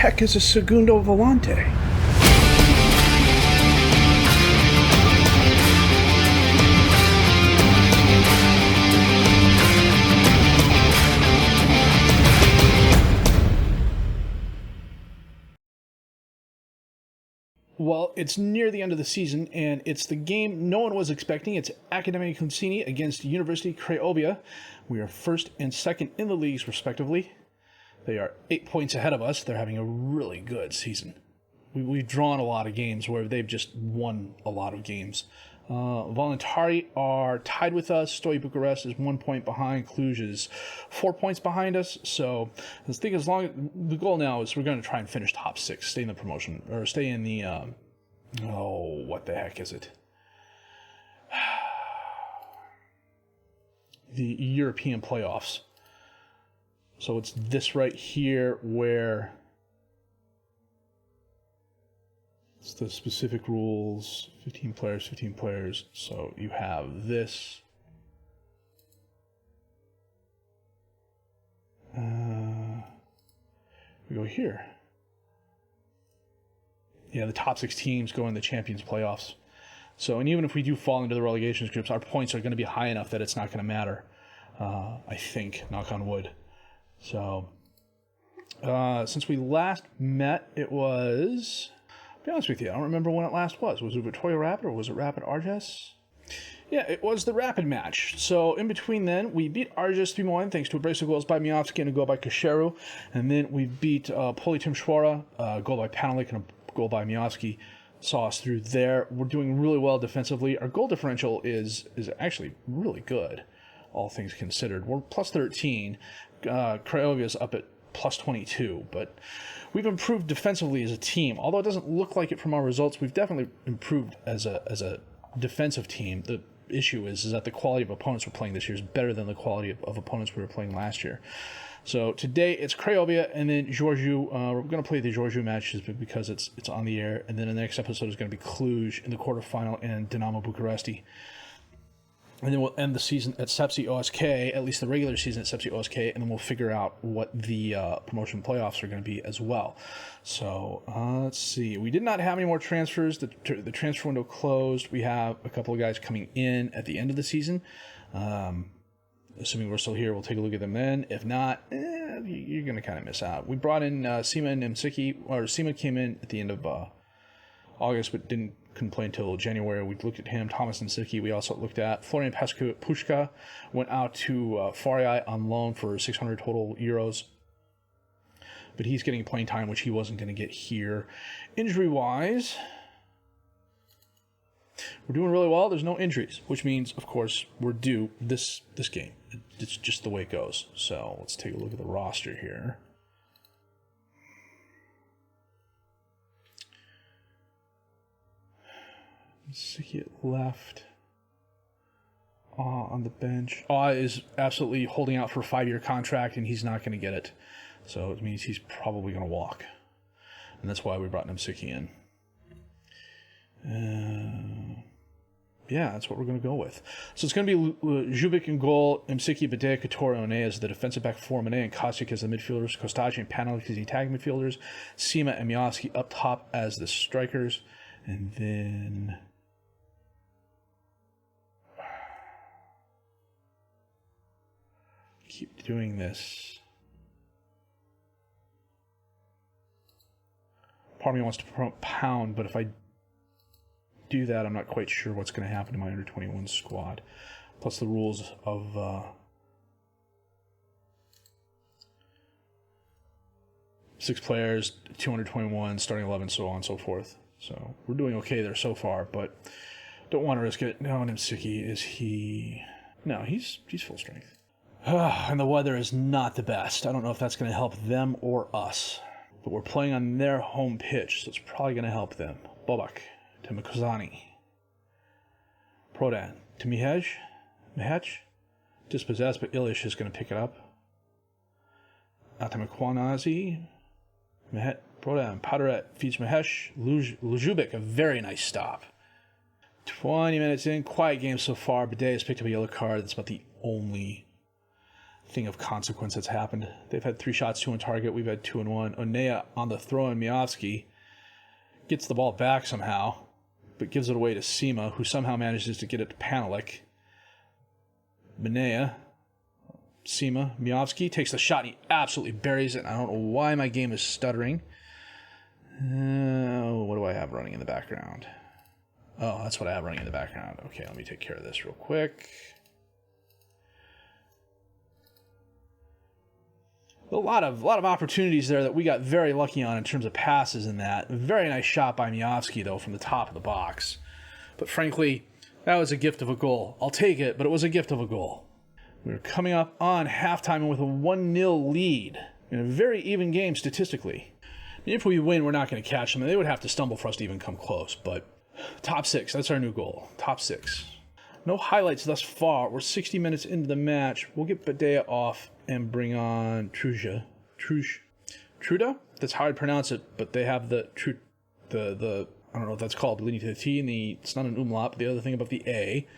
heck is a segundo volante? Well, it's near the end of the season, and it's the game no one was expecting. It's Academia Consini against University Craiovia. We are first and second in the leagues, respectively. They are 8 points ahead of us. They're having a really good season. We've drawn a lot of games where they've just won a lot of games. Voluntari are tied with us. Stoy Bucharest is 1 point behind. Cluj is 4 points behind us. So I think the goal now is we're going to try and finish top six, stay in the promotion, or stay in the, what the heck is it? The European playoffs. So it's this right here where it's the specific rules, 15 players, 15 players. So you have this. We go here. Yeah, the top six teams go in the Champions playoffs. So, and even if we do fall into the relegation groups, our points are going to be high enough that it's not going to matter. I think, knock on wood. So, since we last met, it was... To be honest with you, I don't remember when it last was. Was it Victoria Rapid or was it Rapid Arges? Yeah, it was the Rapid match. So in between then, we beat Arges 3-1 thanks to a brace of goals by Miovski and a goal by Kasheru. And then we beat Poli Timișoara, a goal by Panelik and a goal by Miovski. Saw us through there. We're doing really well defensively. Our goal differential is actually really good, all things considered. We're plus 13. Craiovia is up at plus 22, but we've improved defensively as a team. Although it doesn't look like it from our results, we've definitely improved as a defensive team. The issue is that the quality of opponents we're playing this year is better than the quality of opponents we were playing last year. So today it's Craiovia and then Giurgiu. We're going to play the Giurgiu matches because it's on the air, and then the next episode is going to be Cluj in the quarterfinal and Dinamo Bucharesti. And then we'll end the season at ssix OSK, at least the regular season at ssix OSK, and then we'll figure out what the promotion playoffs are going to be as well. So let's see. We did not have any more transfers. The transfer window closed. We have a couple of guys coming in at the end of the season. Assuming we're still here, we'll take a look at them then. If not, you're going to kind of miss out. We brought in Sima and Msiki, or Sima came in at the end of August, but couldn't play until January. We looked at him. Thomas Msiki. We also looked at Florian Pushka, went out to Farii on loan for 600 total euros. But he's getting playing time, which he wasn't going to get here. Injury-wise, we're doing really well. There's no injuries, which means, of course, we're due this game. It's just the way it goes. So let's take a look at the roster here. Msiki left. On the bench. Is absolutely holding out for a 5-year contract, and he's not going to get it. So it means he's probably going to walk. And that's why we brought Msiki in. Yeah, that's what we're going to go with. So it's going to be Zubik in goal, Msiki, Badea, Couture, One as the defensive back four, Mane and Kostic as the midfielders, Kostaci and Panelik as the attacking midfielders, Sima and Miovski up top as the strikers, and then... keep doing this. Part of me wants to promote Pound, but if I do that, I'm not quite sure what's going to happen to my under-21 squad. Plus the rules of 6 players, 221, starting 11, so on and so forth. So we're doing okay there so far, but don't want to risk it. No, Msiki, is he... No, he's full strength. And the weather is not the best. I don't know if that's going to help them or us. But we're playing on their home pitch, so it's probably going to help them. Bobak to Mikozani. Prodan to Mihej. Dispossessed, but Ilish is going to pick it up. Atamakwanazi. Prodan. Padaret feeds Mahesh. Lujubik, a very nice stop. 20 minutes in. Quiet game so far. Bidet has picked up a yellow card. That's about the only thing of consequence that's happened. They've had 3 shots, 2 on target. We've had 2 and 1. Onea on the throw, and Miovsky gets the ball back somehow, but gives it away to Sima, who somehow manages to get it to Panelik. Manea, Sima, Miovsky takes the shot, and he absolutely buries it. I don't know why my game is stuttering. What do I have running in the background? Oh, that's what I have running in the background. Okay, let me take care of this real quick. A lot of opportunities there that we got very lucky on in terms of passes in that. Very nice shot by Miovsky, though, from the top of the box. But frankly, that was a gift of a goal. I'll take it, but it was a gift of a goal. We're coming up on halftime with a 1-0 lead in a very even game statistically. If we win, we're not going to catch them. They would have to stumble for us to even come close. But top 6, that's our new goal. Top 6. No highlights thus far. We're 60 minutes into the match. We'll get Badea off and bring on Truja. Truda? That's how I pronounce it, but they have the I don't know what that's called, leading to the T, and it's not an umlaut, but the other thing about the A.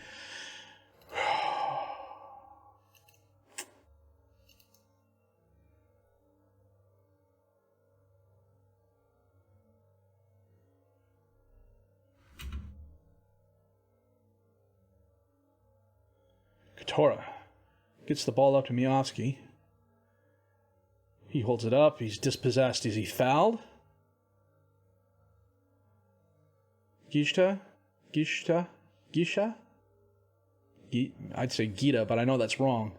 Katora gets the ball up to Miovsky. He holds it up. He's dispossessed. Is he fouled? Gisha? I'd say Gita, but I know that's wrong.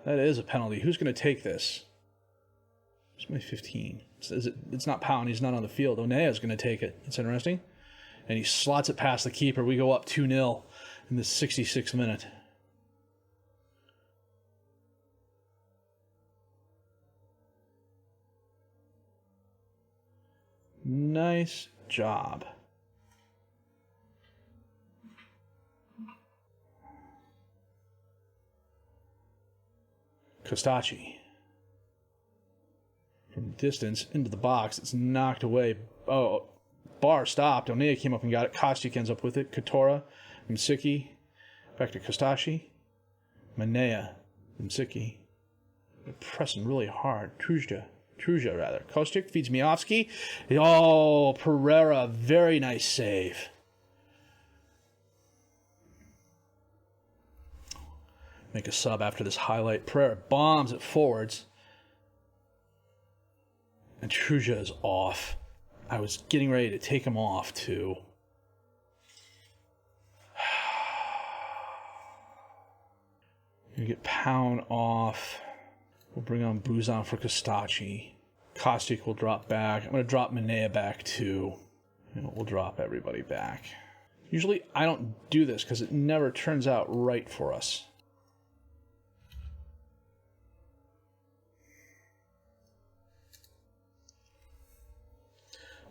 That is a penalty. Who's going to take this? It's my 15. It's not Pound. He's not on the field. Onea's going to take it. It's interesting. And he slots it past the keeper. We go up 2-0 in the 66th minute. Nice job. Kostachi. From distance into the box, it's knocked away. Oh, Bar stopped. Onea came up and got it. Kostic ends up with it. Katora, Msiki, back to Kostachi. Manea, Msiki. They're pressing really hard. Truja, rather. Kostic feeds Miovsky. Oh, Pereira, very nice save. Make a sub after this highlight. Pereira bombs it forwards. And Truja is off. I was getting ready to take him off, too. Gonna get Pound off. We'll bring on Buzan for Kostachi. Kostic will drop back. I'm going to drop Manea back, too. We'll drop everybody back. Usually, I don't do this because it never turns out right for us.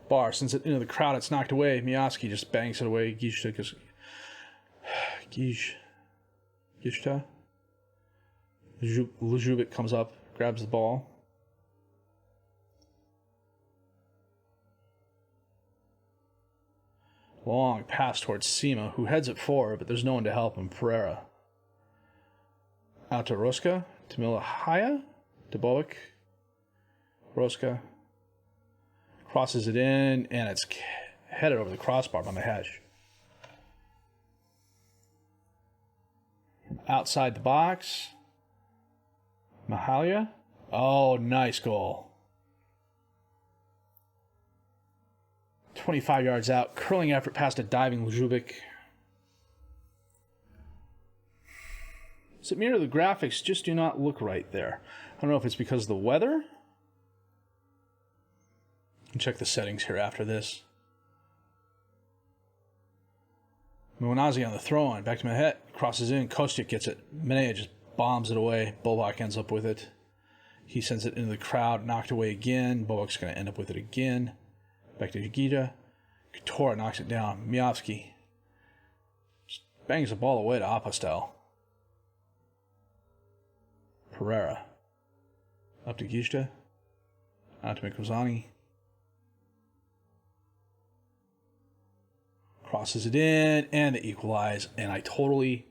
Bar, since it into the crowd, it's knocked away. Miovsky just bangs it away. Gishta. Luzhubic comes up, grabs the ball. Long pass towards Sima, who heads it forward, but there's no one to help him. Pereira. Out to Roska. To Milahaya. To Bowick. Roska. Crosses it in, and it's headed over the crossbar by Mahej. Outside the box. Mahalia. Oh, nice goal. 25 yards out. Curling effort past a diving Ljubic. Samir, the graphics just do not look right there. I don't know if it's because of the weather. I'll check the settings here after this. Mwanazi on the throw-on. Back to Mahet. Crosses in. Kostic gets it. Manea just bombs it away. Bobak ends up with it. He sends it into the crowd. Knocked away again. Bobak's going to end up with it again. Back to Gita. Katora knocks it down. Miovsky just bangs the ball away to Apostel. Pereira. Up to Gishta. Out to Mikozani. Crosses it in, and they equalize. And I totally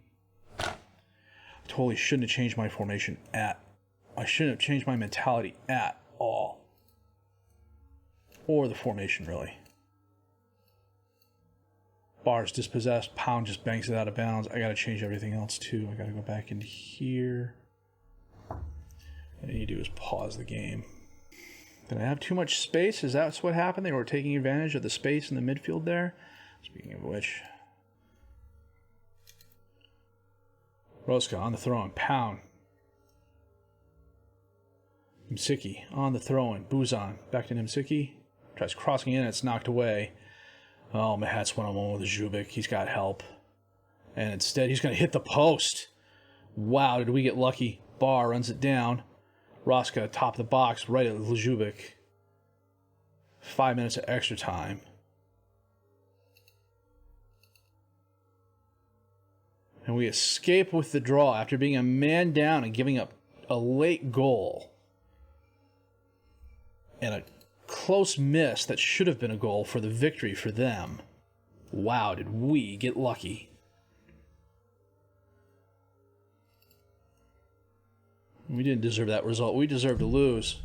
shouldn't have changed my formation at I shouldn't have changed my mentality at all. Or the formation, really. Bar's dispossessed. Pound just banks it out of bounds. I got to change everything else, too. I got to go back into here. What you do is pause the game. Did I have too much space? Is that what happened? They were taking advantage of the space in the midfield there? Speaking of which. Roska on the throw-in. Pound. Msiki on the throw-in. Buzan. Back to Msiki. Tries crossing in. It's knocked away. Oh, Mahat's one-on-one with Zubik. He's got help. And instead, he's going to hit the post. Wow, did we get lucky. Bar runs it down. Roska, top of the box, right at Zubik. 5 minutes of extra time. And we escape with the draw after being a man down and giving up a late goal. And a close miss that should have been a goal for the victory for them. Wow, did we get lucky. We didn't deserve that result. We deserved to lose.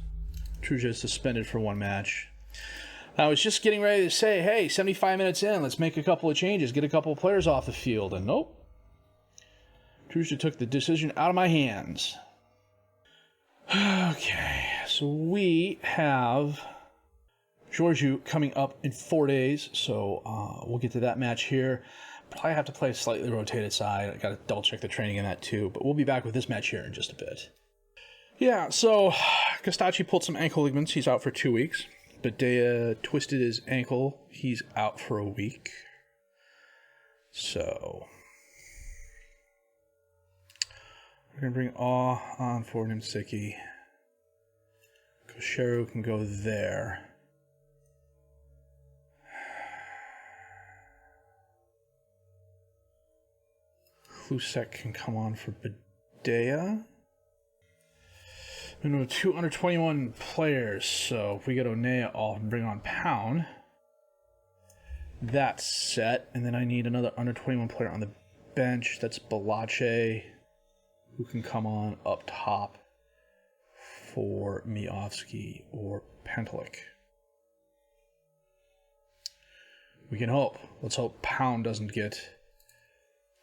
Truja is suspended for 1 match. I was just getting ready to say, hey, 75 minutes in, let's make a couple of changes, get a couple of players off the field, and nope. Truja took the decision out of my hands. Okay, so we have Georgiou coming up in 4 days, so we'll get to that match here. Probably have to play a slightly rotated side. I got to double check the training in that too, but we'll be back with this match here in just a bit. Yeah, so Costacci pulled some ankle ligaments. He's out for 2 weeks. Badea twisted his ankle. He's out for a week. So we're going to bring Awe on for Nimsiki. Kosheru can go there. Klusek can come on for Badea. And we have 2 under 21 players, so if we get Onea off and bring on Pound, that's set. And then I need another under 21 player on the bench. That's Balache, who can come on up top for Miovsky or Pentelik. We can hope. Let's hope Pound doesn't get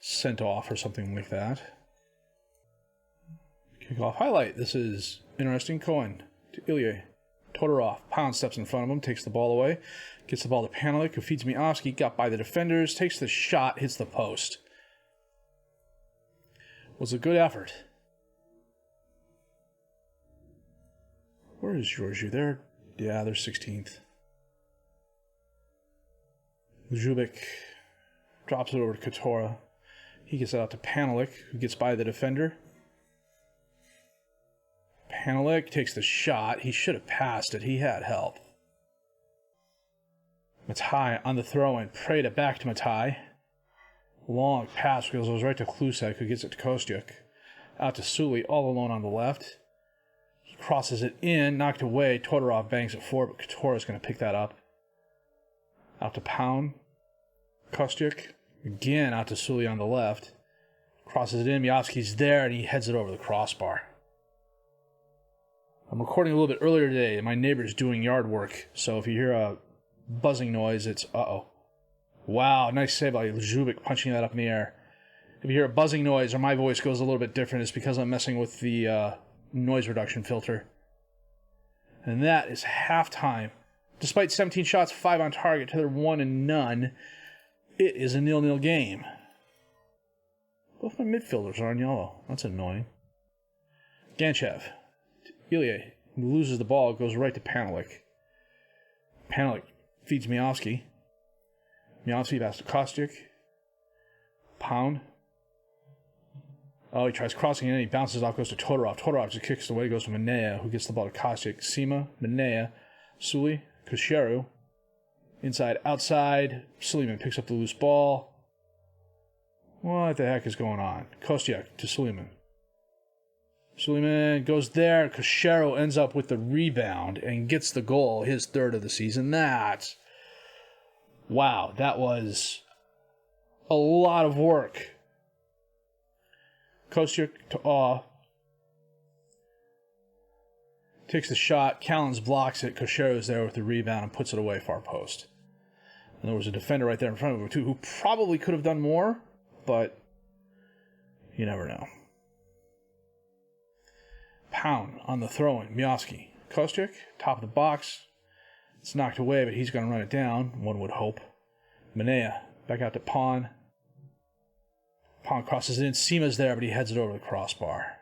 sent off or something like that. Kickoff highlight. This is interesting. Cohen to Ilya. Todorov. Pound steps in front of him, takes the ball away, gets the ball to Panelik, who feeds Miovsky, got by the defenders, takes the shot, hits the post. Was a good effort. Where is Georgiou? There? Yeah, they're 16th. Zubik drops it over to Katora. He gets it out to Panelik, who gets by the defender. Panelik takes the shot. He should have passed it. He had help. Matai on the throw-in. Preda back to Matai. Long pass goes right to Klusek, who gets it to Kostyuk. Out to Suli, all alone on the left. He crosses it in, knocked away. Todorov bangs it forward, but Katora's going to pick that up. Out to Pound. Kostyuk. Again, out to Suli on the left. Crosses it in. Miovsky's there, and he heads it over the crossbar. I'm recording a little bit earlier today, and my neighbor's doing yard work. So if you hear a buzzing noise, it's uh-oh. Wow, nice save by Zubik punching that up in the air. If you hear a buzzing noise or my voice goes a little bit different, it's because I'm messing with the noise reduction filter. And that is halftime. Despite 17 shots, 5 on target, to their 1 and none, it is a 0-0 game. Both my midfielders are on yellow. That's annoying. Ganchev. Ilya loses the ball, goes right to Panelik. Panelik feeds Miovsky. Miovsky passes to Kostyuk. Pound. Oh, he tries crossing in, he bounces off, goes to Todorov. Todorov just kicks it away, goes to Manea, who gets the ball to Kostyuk. Sima, Manea, Suli, Kosheru. Inside, outside. Suleiman picks up the loose ball. What the heck is going on? Kostyuk to Suleiman. Suleiman goes there. Kosheru ends up with the rebound and gets the goal, his 3rd of the season. Wow, that was a lot of work. Kostyuk to Awe. Takes the shot. Callens blocks it. Cochero's there with the rebound and puts it away far post. And there was a defender right there in front of him, too, who probably could have done more, but you never know. Pound on the throw-in. Miovski. Kostyuk, top of the box. It's knocked away, but he's going to run it down, one would hope. Manea, back out to Pon. Pon crosses it in. Sima's there, but he heads it over the crossbar.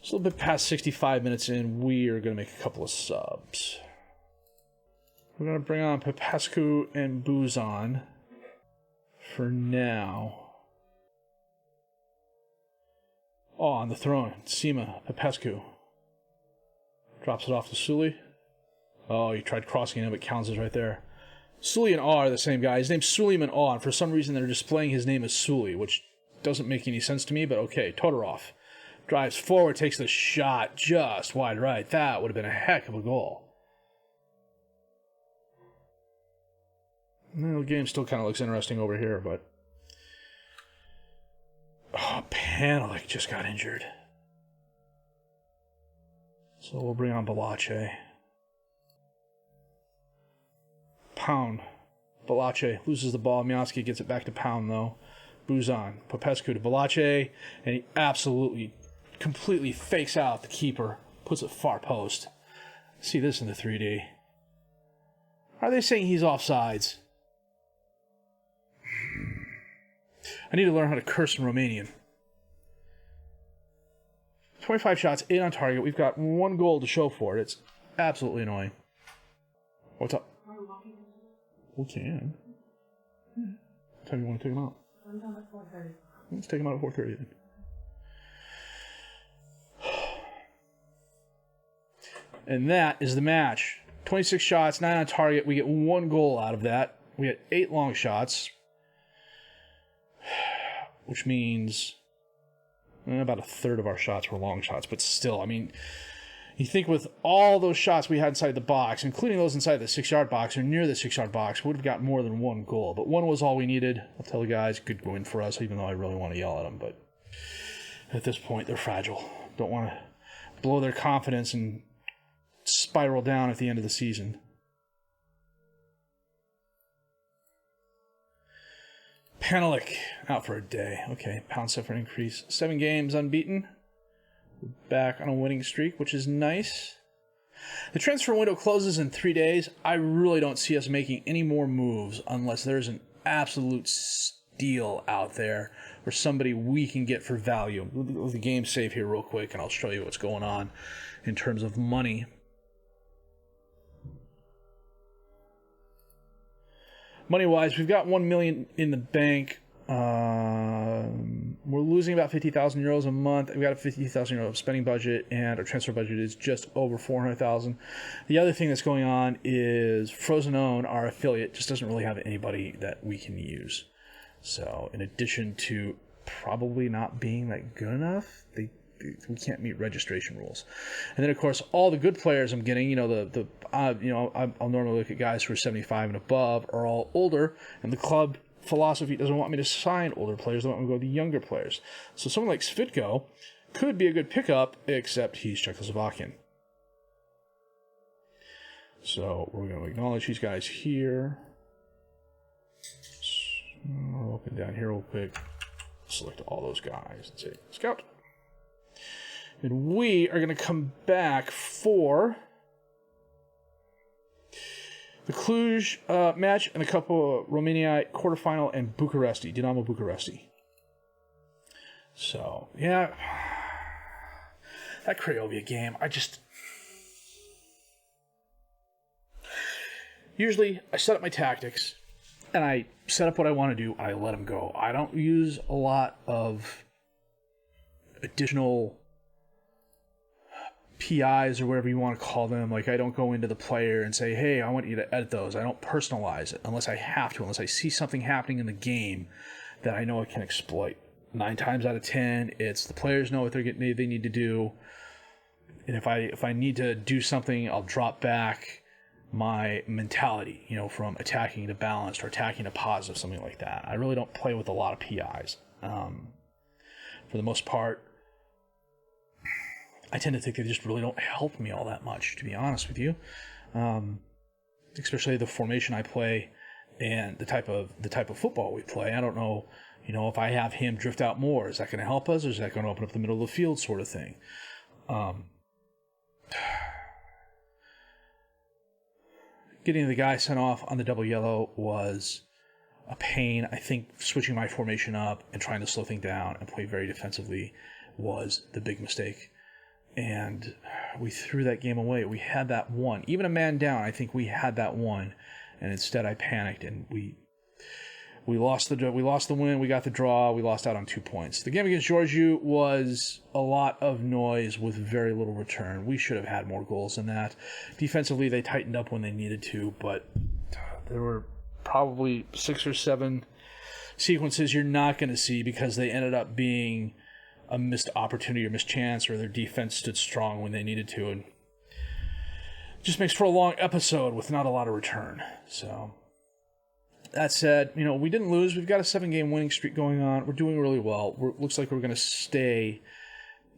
It's a little bit past 65 minutes in. We are going to make a couple of subs. We're going to bring on Popescu and Buzan for now. Oh, on the throne. Sima, Popescu. Drops it off to Sully. Oh, he tried crossing him, but Callens is right there. Sully and Aw are the same guy. His name's Suleiman Aw, and for some reason they're displaying his name as Sully, which doesn't make any sense to me, but okay. Todorov drives forward, takes the shot just wide right. That would have been a heck of a goal. Well, the game still kind of looks interesting over here, but... Oh, Panelik just got injured. So we'll bring on Balache. Pound. Balache loses the ball. Miovski gets it back to Pound, though. Buzan. Popescu to Balache. And he absolutely, completely fakes out the keeper. Puts it far post. See this in the 3D. Are they saying he's offsides? I need to learn how to curse in Romanian. 25 shots, 8 on target. We've got 1 goal to show for it. It's absolutely annoying. What's up? We can. What time do you want to take him out? I'm done at 4:30. Let's take him out at 4:30 then. And that is the match. 26 shots, 9 on target. We get 1 goal out of that. We had 8 long shots. Which means about a third of our shots were long shots. But still, I mean, you think with all those shots we had inside the box, including those inside the 6-yard box or near the 6-yard box, we would have got more than 1 goal. But 1 was all we needed. I'll tell the guys, good win for us, even though I really want to yell at them. But at this point, they're fragile. Don't want to blow their confidence and spiral down at the end of the season. Panelik out for a day. Okay, Pound set for an increase. 7 games unbeaten. We're back on a winning streak, which is nice. The transfer window closes in 3 days. I really don't see us making any more moves unless there's an absolute steal out there or somebody we can get for value. We'll the game save here real quick, and I'll show you what's going on in terms of money. Money-wise, we've got 1 million in the bank. We're losing about 50,000 euros a month. We've got a 50,000 euro spending budget, and our transfer budget is just over 400,000. The other thing that's going on is Frosinone, our affiliate, just doesn't really have anybody that we can use. So, in addition to probably not being that good enough, we can't meet registration rules. And then, of course, all the good players I'm getting, I'll normally look at guys who are 75 and above, are all older, and the club philosophy doesn't want me to sign older players. They want me to go to the younger players. So someone like Svitko could be a good pickup, except he's Czechoslovakian. So we're going to acknowledge these guys here. I'll open down here real quick. Select all those guys and say, Scout. And we are going to come back for the Cluj match and a couple of Romania quarterfinal and Bucuresti, Dinamo Bucuresti. So, yeah. That Craiovia game, usually I set up my tactics and I set up what I want to do and I let them go. I don't use a lot of additional PIs or whatever you want to call them. Like, I don't go into the player and say, hey, I want you to edit those. I don't personalize it unless I have to, unless I see something happening in the game that I know I can exploit. 9 times out of 10, it's the players know what they need to do. And if I need to do something, I'll drop back my mentality, from attacking to balanced or attacking to positive, something like that. I really don't play with a lot of PIs. For the most part, I tend to think they just really don't help me all that much, to be honest with you. Especially the formation I play and the type of football we play. I don't know, if I have him drift out more, is that going to help us, or is that going to open up the middle of the field sort of thing? Getting the guy sent off on the double yellow was a pain. I think switching my formation up and trying to slow things down and play very defensively was the big mistake. And we threw that game away. We had that one. Even a man down, I think we had that one. And instead I panicked and we lost the win, we got the draw, we lost out on 2 points. The game against Georgiou was a lot of noise with very little return. We should have had more goals than that. Defensively, they tightened up when they needed to, but there were probably 6 or 7 sequences you're not going to see because they ended up being a missed opportunity or missed chance, or their defense stood strong when they needed to, and just makes for a long episode with not a lot of return. So that said, we didn't lose. We've got a 7-game winning streak going on. We're doing really well. Looks like we're going to stay,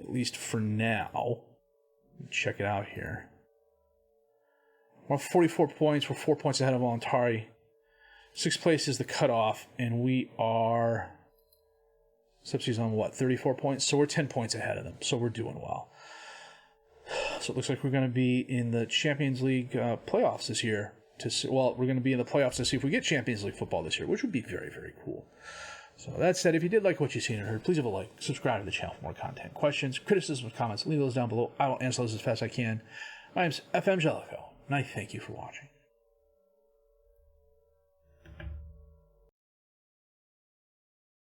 at least for now. Check it out here. We're 44 points. We're 4 points ahead of Voluntari. 6th place is the cutoff, and we are... Sepsi's on 34 points? So we're 10 points ahead of them. So we're doing well. So it looks like we're going to be in the Champions League playoffs this year. We're going to be in the playoffs to see if we get Champions League football this year, which would be very, very cool. So that said, if you did like what you've seen and heard, please have a like, subscribe to the channel for more content. Questions, criticisms, comments, leave those down below. I will answer those as fast as I can. My name's FM Jellico, and I thank you for watching.